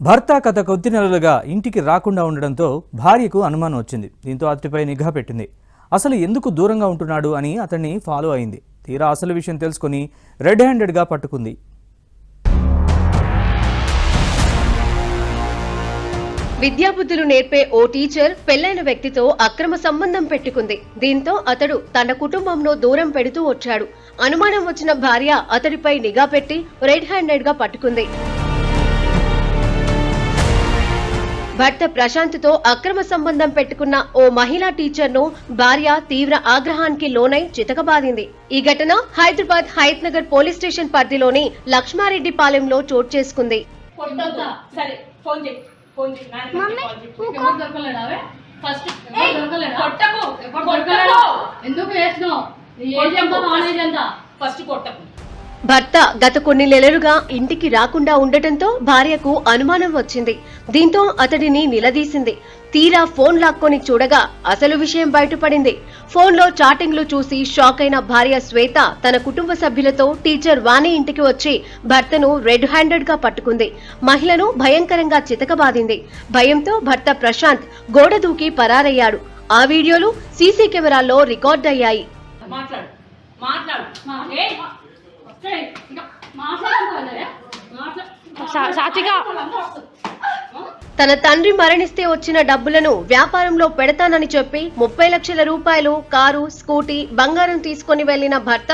భర్త గత కొద్ది నెలలుగా ఇంటికి రాకుండా ఉండడంతో భార్యకు అనుమానం వచ్చింది. దీంతో అతడిపై నిఘా పెట్టింది. అసలు ఎందుకు దూరంగా ఉంటున్నాడు అని అతన్ని ఫాలో అయింది. తీరా అసలు విషయం తెలుసుకుని రెడ్ హ్యాండెడ్గా పట్టుకుంది. విద్యాబుద్ధులు నేర్పే ఓ టీచర్ పెళ్లైన వ్యక్తితో అక్రమ సంబంధం పెట్టుకుంది. దీంతో అతడు తన కుటుంబంలో దూరం పెడుతూ వచ్చాడు. అనుమానం వచ్చిన భార్య అతడిపై నిఘా పెట్టి రెడ్ హ్యాండెడ్ గా పట్టుకుంది. భర్త ప్రశాంత్ తో అక్రమ సంబంధం పెట్టుకున్న ఓ మహిళా టీచర్ ను భార్య తీవ్ర ఆగ్రహానికి లోనై చితకబాదింది. ఈ ఘటన హైదరాబాద్ హయత్ నగర్ పోలీస్ స్టేషన్ పరిధిలోని లక్ష్మారెడ్డి పాలెంలో చోటు చేసుకుంది. భర్త గత కొన్ని నెలలుగా ఇంటికి రాకుండా ఉండటంతో భార్యకు అనుమానం వచ్చింది. దీంతో అతడిని నిలదీసింది. తీరా ఫోన్ లాక్కొని చూడగా అసలు విషయం బయటపడింది. ఫోన్లో చాటింగ్లు చూసి షాక్ అయిన భార్య శ్వేత తన కుటుంబ సభ్యులతో టీచర్ వాణి ఇంటికి వచ్చి భర్తను రెడ్ హ్యాండెడ్ గా పట్టుకుంది. మహిళను భయంకరంగా చితకబాదింది. భయంతో భర్త ప్రశాంత్ గోడ దూకి పరారయ్యాడు. ఆ వీడియోలు సీసీ కెమెరాల్లో రికార్డ్ అయ్యాయి. తన తండ్రి మరణిస్తే వచ్చిన డబ్బులను వ్యాపారంలో పెడతానని చెప్పి 30 లక్షల రూపాయలు కారు, స్కూటీ, బంగారం తీసుకుని వెళ్లిన భర్త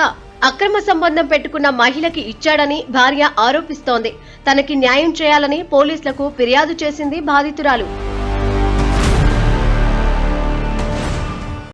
అక్రమ సంబంధం పెట్టుకున్న మహిళకి ఇచ్చాడని భార్య ఆరోపిస్తోంది. తనకి న్యాయం చేయాలని పోలీసులకు ఫిర్యాదు చేసింది బాధితురాలు.